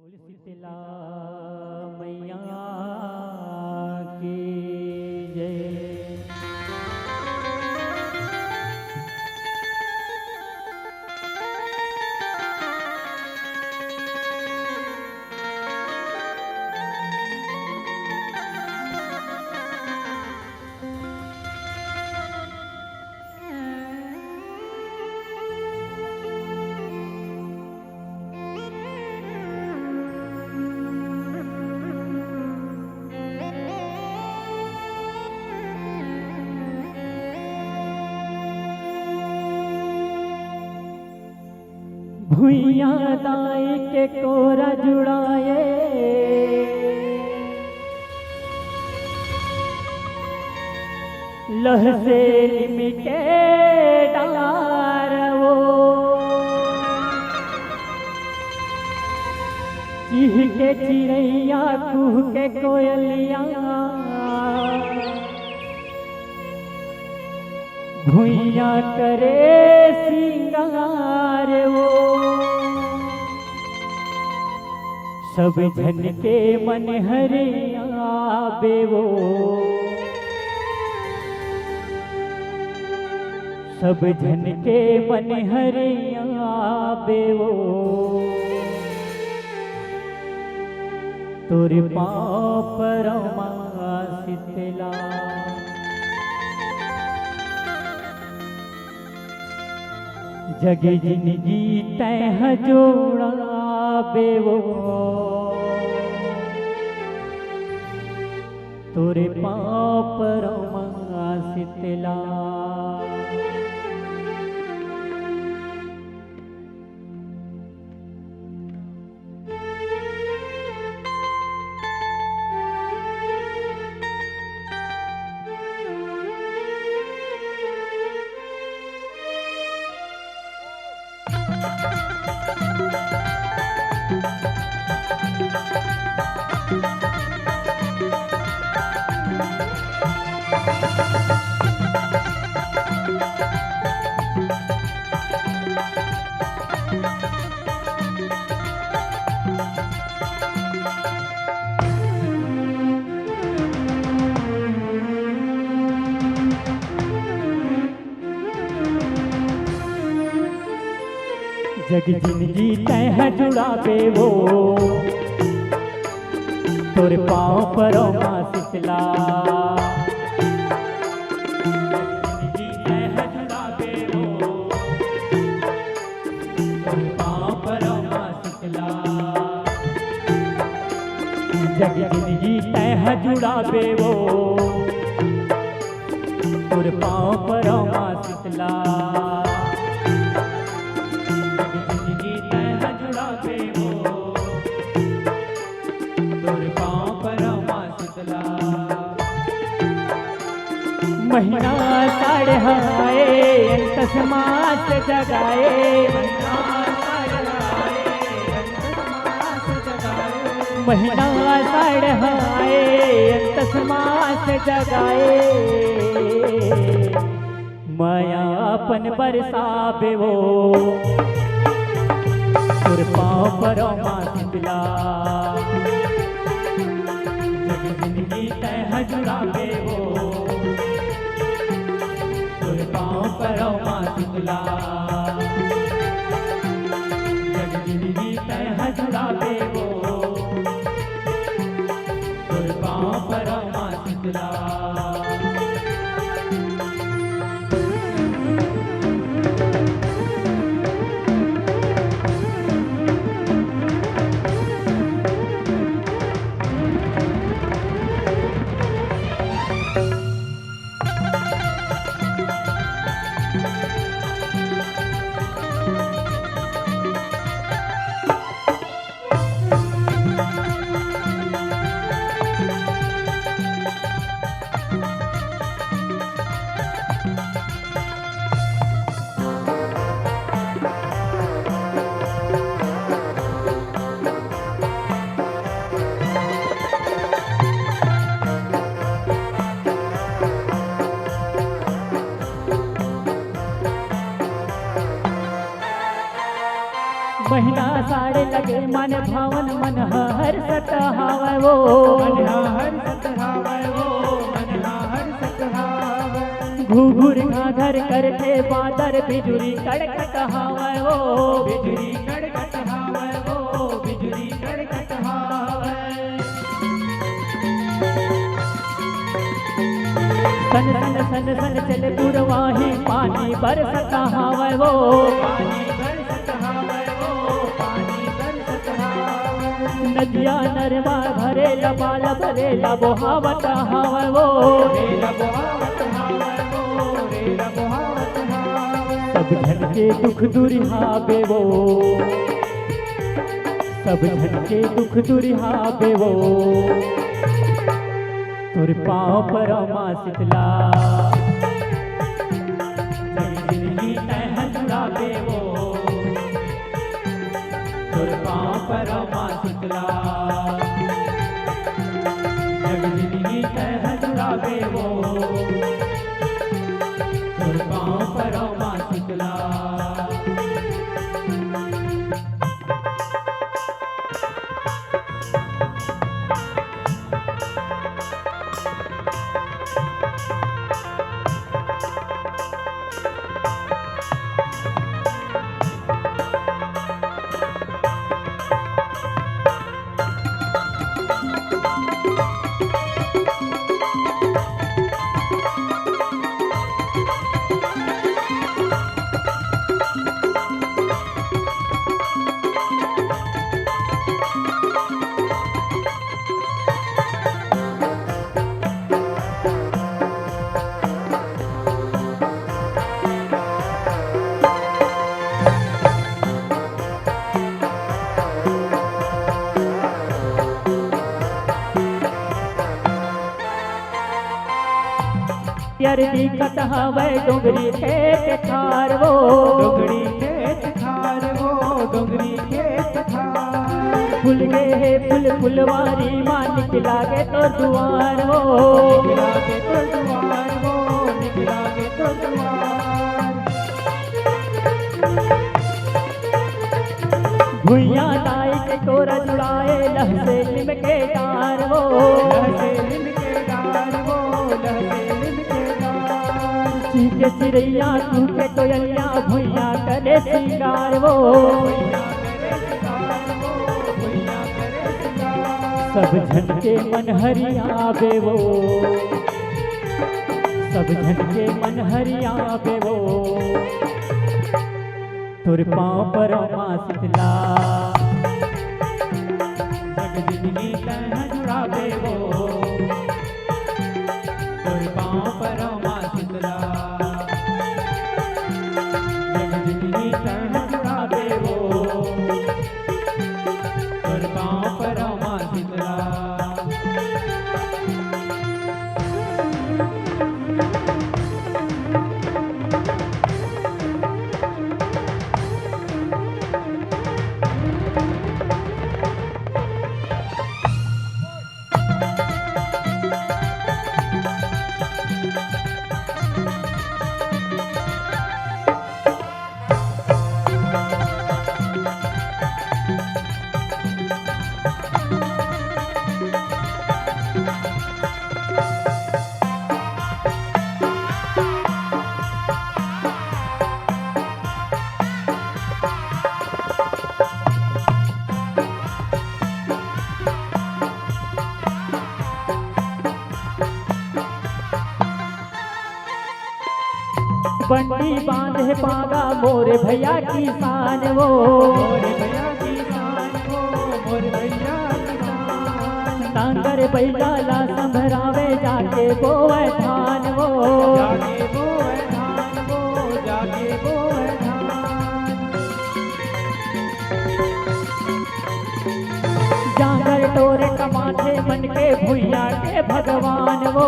बोल शीतला मैया की जय। भुइया दाई के कोरा जुड़ाए, लह से लिमिके डार वो चीह के चिड़ैया कुह के कोयलिया, भुइया करे सिंगार वो सब जन के मन हरे आवे वो, सब जन के मन हरे आवे वो। तोरे पाँव पर शीतला जगे जिंदगी तैं जोड़ा बेवो, तोरे पाँव पर शीतला। जग जिंदगी तैं जुड़ावे वो, तोरे पाँव पर शीतला। जिंदगी तैं जुड़ावे वो, तोरे पाँव पर शीतला। जग जिंदगी तैं जुड़ावे वो, तोरे पाँव पर शीतला। महीना साढ़े हाए अंतस मास जगाए, महीना साढ़े हाए अंतस मास जगाए। माया अपन बरसावे वो, तोरे पाँव पर शीतला। जिंदगी तैं जुड़ावे वो, तोरे पाँव पर शीतला। जग जिंदगी तैं जुड़ावे वो, तोरे पाँव पर शीतला। महीना साड़े लगे मन भावन मन हर सतहावे वो हर सतहावे वो मन हर सतहावे। घूघूर घाघर करते बादर बिजुरी कड़कट हावे वो बिजली कड़कट हावे वो बिजली कड़कट हावे। सन सन सन सन चले पुरवाही पानी बरसता हावे वो पानी बरसत हावे वो पानी बरसत हावे। नदिया नरवा भरे लबाल भरे लबोहावत हावे वो रेला बोहावत हावे वो रेला बोहावत हावे। सब जन के दुख दुरिहावे वो सब जन के दुख दुरिहावे वो तुर पाँव पर माँ शीतला जग जिंदगी तह जुड़ावे वो तुर पाँव पर माँ शीतला जग जिंदगी तह जुड़ावे वो तुर पाँव पर माँ शीतला। यार दिखत हवे डोंगरी खेत खार वो डोंगरी खेत खार वो डोंगरी खेत खार। फूल गे हे फूल फुलवारी माँ निकला गे तो दुआर वो निकला के तो द्वार वो निकला के तो द्वार। भुइया लाई के कोरा जुड़ाए लह से लिम के डार वो लहसे लिमके डार वो लहसे लिमके डार। चीके चिड़ैया तू के कोयलिया भुइया करे सिंगार वो भैया करे सिंगार वो भैया करे सिंगार। सब झन के मन हरियावे वो सब झन के मन हरियावे वो तुर पाँव पर माँ शीतला जग जिंदगी तह जुड़ावे वो तुर पाँव पर माँ शीतला। जग जिंदगी तह जुड़ावे वो तुर पाँव पर माँ शीतला। बंडी बांधे पागा मोरे भैया किसान वो मोरे भैया किसान वो मोरे भैया किसान। नांगर बैला संभरावे जाके बोए धान वो जाके बोए धान वो जाके बोए धान। जागर टोरे कमाथे मन के भुइया के भगवान वो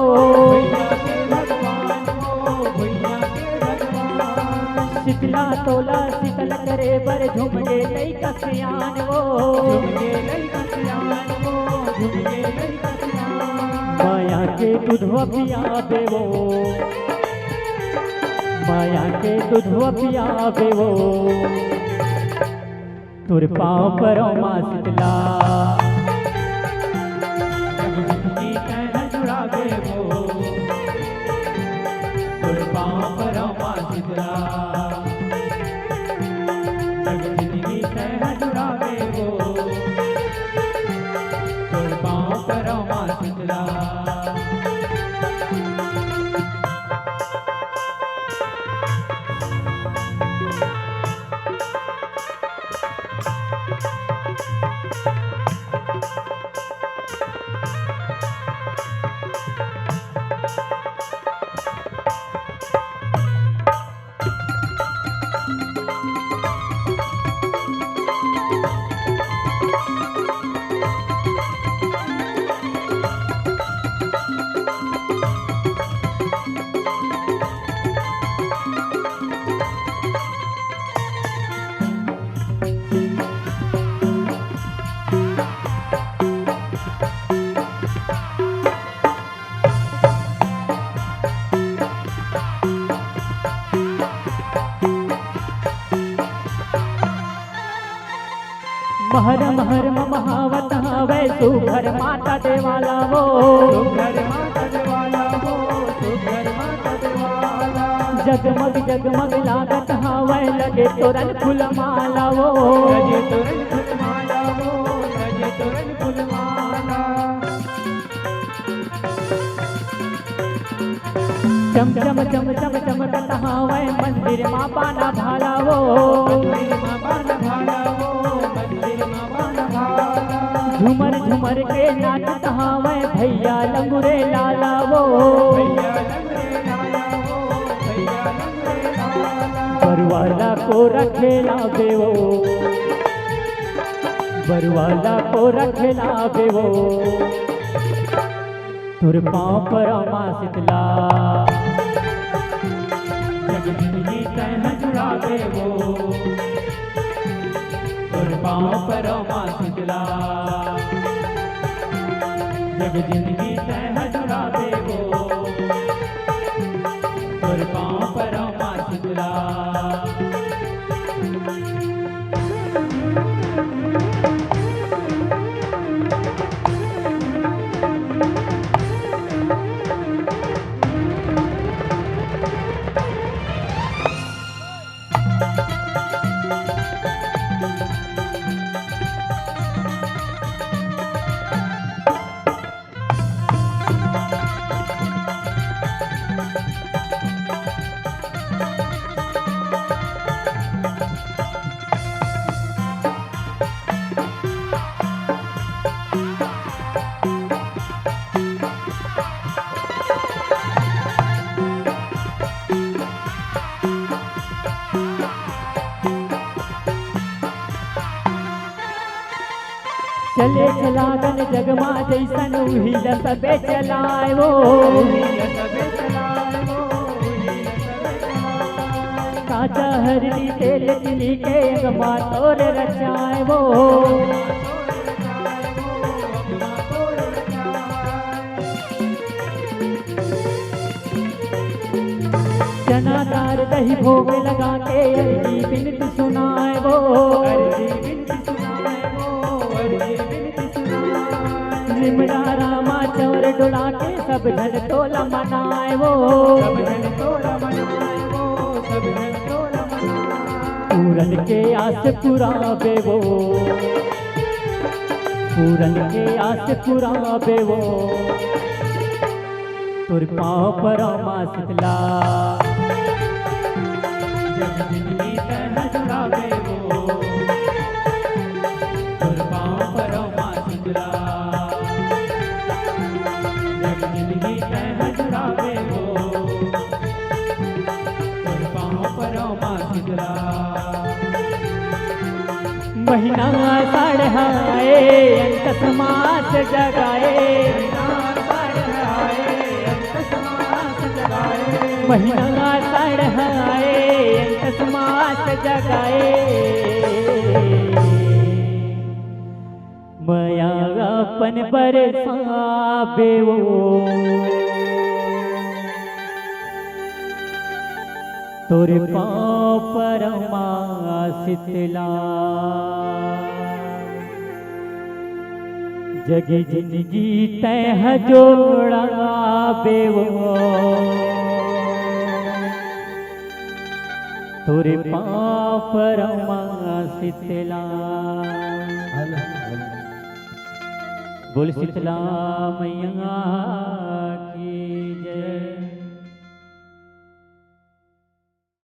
भैया के भगवान वो भैया के भगवान। शीतला तोला शीतल करे बर झुमगे लई कसियान वो झुमके लई कसियान वो झुमके लई कसियान। माया के दूधवा पियावे वो माया के दूधवा पियावे वो तुर पाँव पर माँ शीतला जिंदगी तैन जुड़ावे वो तुर पाँव पर माँ शीतला जिंदगी तैन जुड़ावे वो तुर पाँव पर माँ शीतला महर महर महावत हवे सुघर माता देवाला वो सुघर माता देवाला वो सुघर माता देवाला जगमग जगमग लागत हवे लगे तोरन फूल माला वो लगे तोरन फूल माला वो लगे तोरन फूल माला चम चम चम चम चमकत हवे मंदिर माँ पाना भाला वो मंदिर माँ पाना भाला वो मंदिर माँ पाना भाला झूमर झूमर के नाचत हवे भैया लंगुरे लाला वो भैया लंगरे लाला वो भैया लंगरे लाला बरवाला को रखेला बेवो बरवाला को रखेला बेवो तुर पाँव पर माँ शीतला जग जिंदगी तैन जुड़ावे वो तुर पाँव पर माँ शीतला जग जिंदगी तैन जुड़ावे वो तुर पाँव पर माँ शीतला चले चलागन जगमा जैसन उहिल सबे चलाए वो काचा हरली तेल चिली के अगमा तोर रचाए वो चना दार दही भोग लगा के अर्जी बिनती सुनाए वो निमड़ा रामा चौर डुला के सब धन तोला मनाए वो पूरन के आस पुरावे वो पूरन के आस पुरावे वो तुर पाँव पर माँ शीतला जग जिंदगी तैन जुड़ावे वो तुर पाँव पर माँ शीतला जग जिंदगी तैन जुड़ावे वो तुर पाँव पर माँ शीतला महीना साढ़ाए अंत समास जगाए महीना साढ़ाए अंत समास जगाए मया अपन बरसावे वो तोरे पाँव परमा शीतला जगी जिंदगी तह जोड़ा बेवो तोरे पाँव परमा शीतला बोल शीतला मैया की जय।